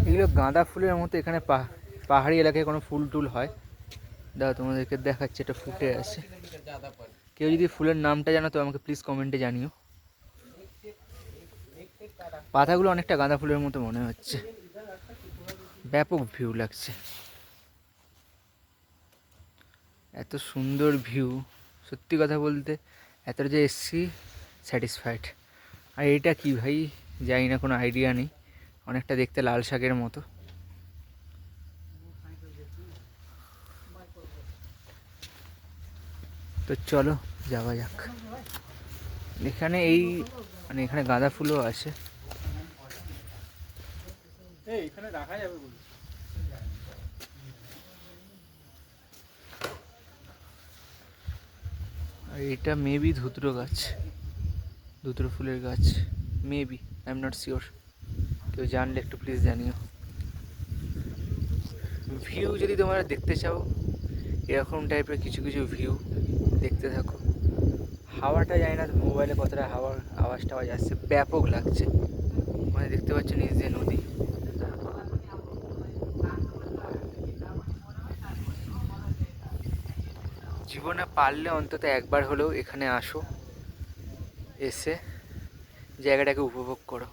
এগুলো গাঁদা ফুলের মতো। এখানে পাহাড়ি এলাকায় কোনো ফুল টুল হয়, দাদা তোমাদেরকে দেখাচ্ছে, এটা ফুটে আছে। কেউ যদি ফুলের নামটা জানো তো আমাকে প্লিজ কমেন্টে জানিও। পাতাগুলো অনেকটা গাঁদা ফুলের মতো মনে হচ্ছে। ব্যাপক ভিউ লাগছে, এত সুন্দর ভিউ। সত্যি কথা বলতে এত যে এসছি স্যাটিসফাইড। আর এইটা কি ভাই জানি না, কোনো আইডিয়া নেই। অনেকটা দেখতে লাল শাকের মতো। তো চলো যাওয়া যাক। এখানে এই মানে এখানে গাঁদা ফুলও আছে। এখানে রাখা যাবে বলে। আর এটা মেবি ধুতরো গাছ, ধুতরো ফুলের গাছ maybe, I am not sure. কেউ জানলে একটু প্লিজ জানিও। ভিউ যদি তোমরা দেখতে চাও এরকম টাইপের কিছু কিছু ভিউ দেখতে থাকো। হাওয়াটা জানি না মোবাইলে কতটা হাওয়ার আওয়াজ টাওয়াজ আসছে, ব্যাপক লাগছে। মানে দেখতে পাচ্ছ নিচ দিয়ে নদী। জীবনে পারলে অন্তত একবার হলেও এখানে আসো, এসে জায়গাটাকে উপভোগ করো।